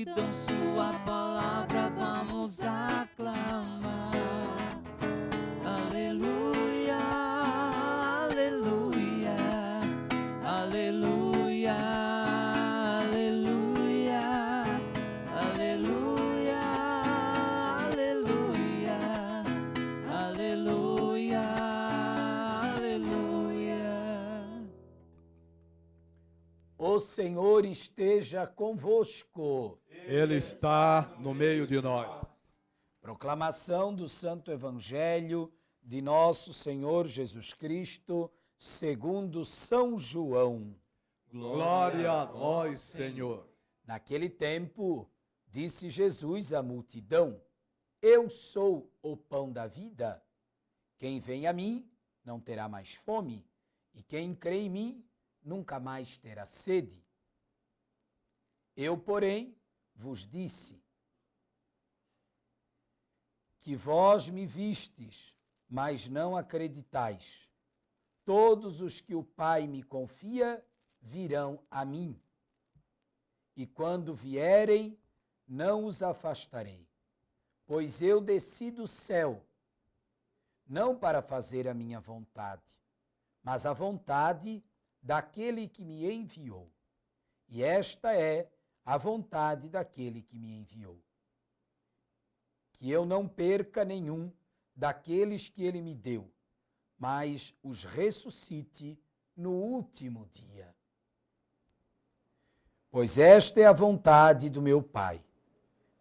multidão sua palavra vamos aclamar. Aleluia, aleluia, aleluia, aleluia, aleluia, aleluia, aleluia, aleluia. O Senhor esteja convosco. Ele está no meio de nós. Proclamação do Santo Evangelho de nosso Senhor Jesus Cristo, segundo São João. Glória a vós, Senhor. Naquele tempo, disse Jesus à multidão: Eu sou o pão da vida. Quem vem a mim não terá mais fome, e quem crê em mim nunca mais terá sede. Eu, porém, vos disse que vós me vistes, mas não acreditais. Todos os que o Pai me confia virão a mim. E quando vierem, não os afastarei, pois eu desci do céu, não para fazer a minha vontade, mas a vontade daquele que me enviou. E esta é a vontade daquele que me enviou: que eu não perca nenhum daqueles que ele me deu, mas os ressuscite no último dia. Pois esta é a vontade do meu Pai,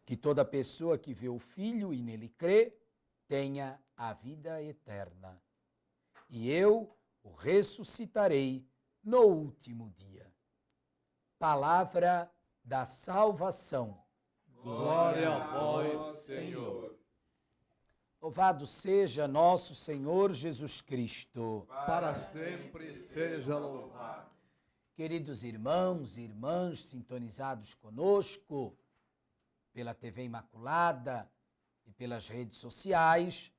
que toda pessoa que vê o Filho e nele crê, tenha a vida eterna. E eu o ressuscitarei no último dia. Palavra da salvação. Glória a vós, Senhor. Louvado seja nosso Senhor Jesus Cristo. Para sempre seja louvado. Queridos irmãos e irmãs sintonizados conosco pela TV Imaculada e pelas redes sociais,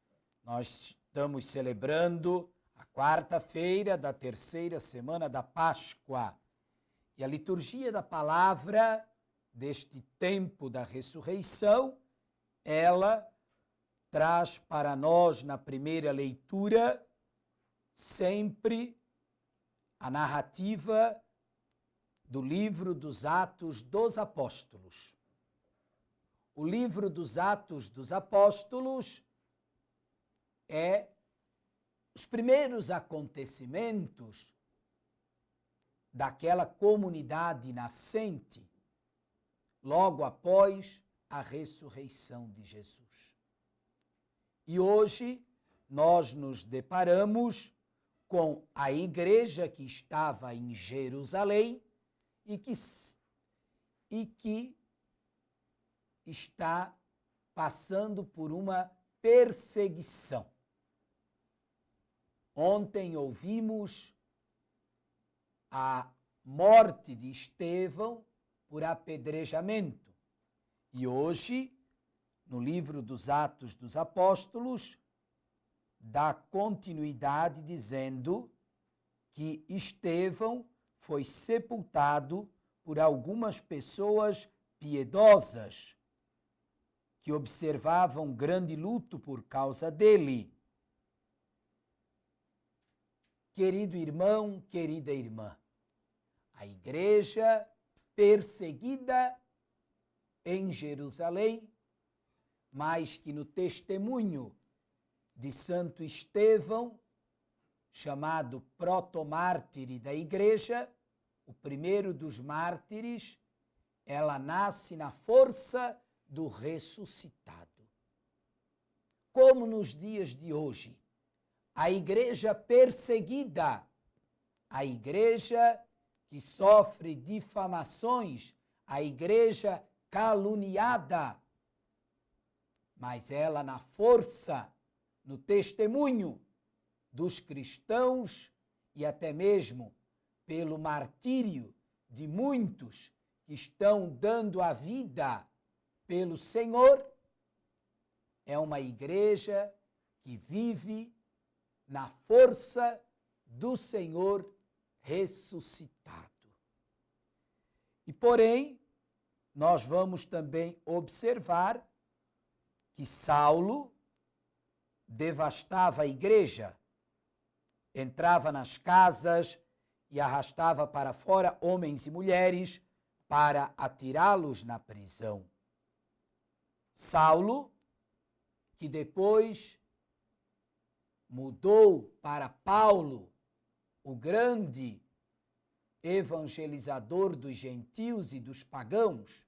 nós estamos celebrando a quarta-feira da terceira semana da Páscoa. E a liturgia da palavra deste tempo da ressurreição, ela traz para nós na primeira leitura sempre a narrativa do livro dos Atos dos Apóstolos. O livro dos Atos dos Apóstolos é os primeiros acontecimentos daquela comunidade nascente logo após a ressurreição de Jesus. E hoje nós nos deparamos com a igreja que estava em Jerusalém e que está passando por uma perseguição. Ontem ouvimos a morte de Estevão por apedrejamento. E hoje, no livro dos Atos dos Apóstolos, dá continuidade dizendo que Estevão foi sepultado por algumas pessoas piedosas que observavam grande luto por causa dele. Querido irmão, querida irmã, a igreja perseguida em Jerusalém, mas que no testemunho de Santo Estevão, chamado protomártire da igreja, o primeiro dos mártires, ela nasce na força do ressuscitado. Como nos dias de hoje, a igreja perseguida, a igreja que sofre difamações, a igreja caluniada, mas ela na força, no testemunho dos cristãos e até mesmo pelo martírio de muitos que estão dando a vida pelo Senhor, é uma igreja que vive na força do Senhor ressuscitado. E porém, nós vamos também observar que Saulo devastava a igreja, entrava nas casas e arrastava para fora homens e mulheres para atirá-los na prisão. Saulo, que depois mudou para Paulo, o grande evangelizador dos gentios e dos pagãos,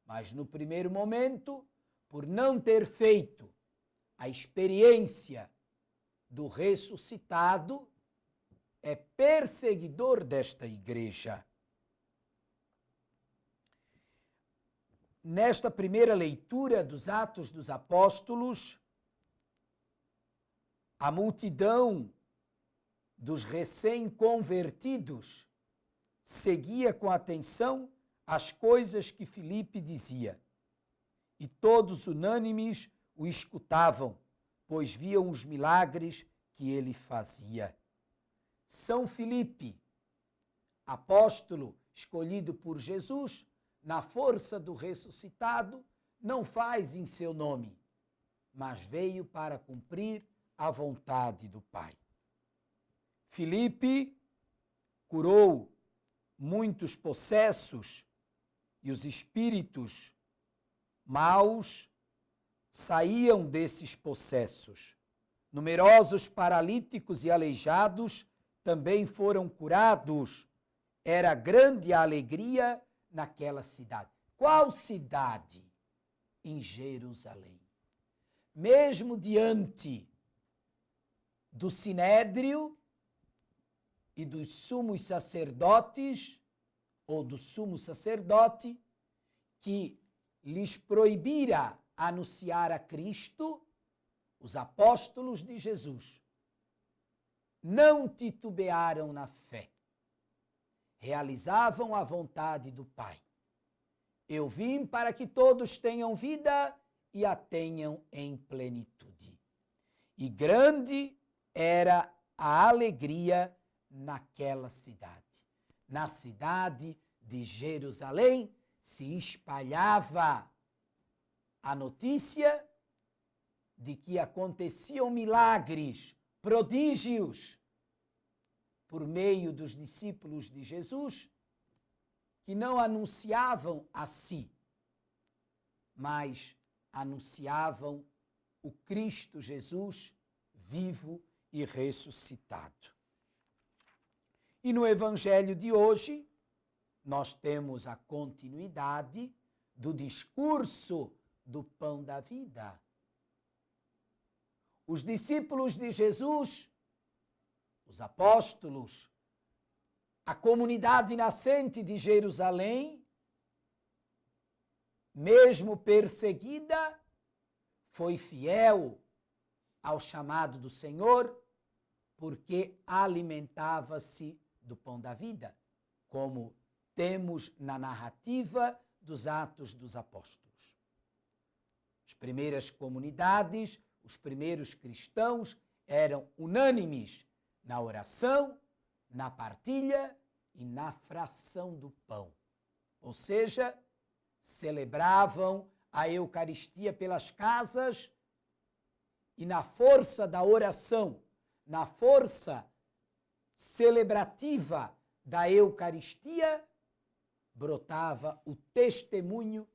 mas no primeiro momento, por não ter feito a experiência do ressuscitado, é perseguidor desta igreja. Nesta primeira leitura dos Atos dos Apóstolos, a multidão dos recém-convertidos seguia com atenção as coisas que Filipe dizia, e todos unânimes o escutavam, pois viam os milagres que ele fazia. São Filipe, apóstolo escolhido por Jesus, na força do ressuscitado, não faz em seu nome, mas veio para cumprir a vontade do Pai. Filipe curou muitos possessos e os espíritos maus saíam desses possessos. Numerosos paralíticos e aleijados também foram curados. Era grande a alegria naquela cidade. Qual cidade? Em Jerusalém. Mesmo diante do sinédrio e dos sumos sacerdotes, ou do sumo sacerdote, que lhes proibira anunciar a Cristo, os apóstolos de Jesus não titubearam na fé. Realizavam a vontade do Pai. Eu vim para que todos tenham vida e a tenham em plenitude. E grande era a alegria naquela cidade. Na cidade de Jerusalém se espalhava a notícia de que aconteciam milagres, prodígios, por meio dos discípulos de Jesus, que não anunciavam a si, mas anunciavam o Cristo Jesus vivo e ressuscitado. E no Evangelho de hoje, nós temos a continuidade do discurso do pão da vida. Os discípulos de Jesus, os apóstolos, a comunidade nascente de Jerusalém, mesmo perseguida, foi fiel ao chamado do Senhor, porque alimentava-se do pão da vida, como temos na narrativa dos Atos dos Apóstolos. As primeiras comunidades, os primeiros cristãos eram unânimes na oração, na partilha e na fração do pão. Ou seja, celebravam a Eucaristia pelas casas e na força da oração, na força celebrativa da Eucaristia, brotava o testemunho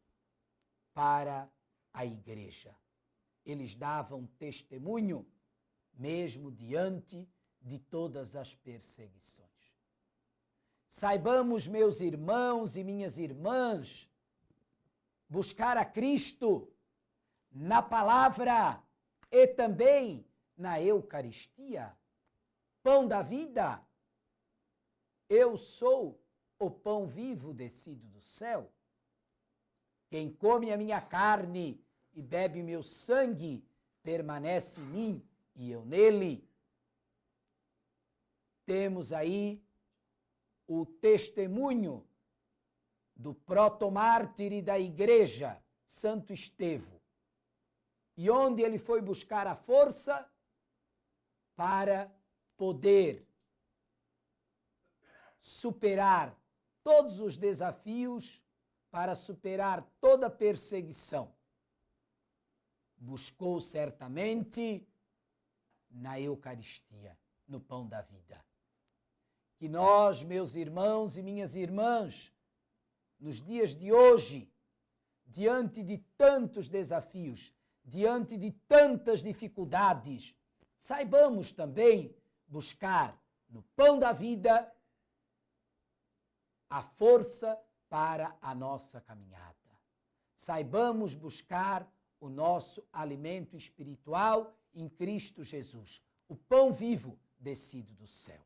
para a igreja. Eles davam testemunho mesmo diante de todas as perseguições. Saibamos, meus irmãos e minhas irmãs, buscar a Cristo na palavra e também na Eucaristia. Pão da vida. Eu sou o pão vivo descido do céu. Quem come a minha carne e bebe meu sangue permanece em mim e eu nele. Temos aí o testemunho do protomártir da igreja, Santo Estevão, e onde ele foi buscar a força para poder superar todos os desafios para superar toda perseguição, buscou certamente na Eucaristia, no pão da vida. Que nós, meus irmãos e minhas irmãs, nos dias de hoje, diante de tantos desafios, diante de tantas dificuldades, saibamos também buscar no pão da vida a força para a nossa caminhada. Saibamos buscar o nosso alimento espiritual em Cristo Jesus, o pão vivo descido do céu.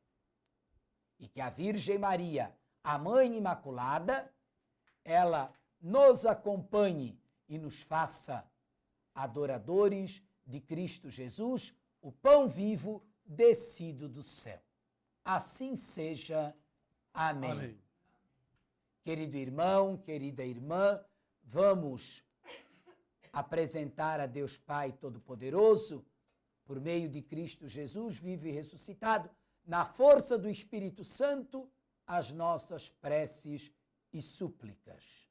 E que a Virgem Maria, a Mãe Imaculada, ela nos acompanhe e nos faça adoradores de Cristo Jesus, o pão vivo descido do céu. Assim seja. Amém. Amém. Querido irmão, querida irmã, vamos apresentar a Deus Pai Todo-Poderoso, por meio de Cristo Jesus, vivo e ressuscitado, na força do Espírito Santo, as nossas preces e súplicas.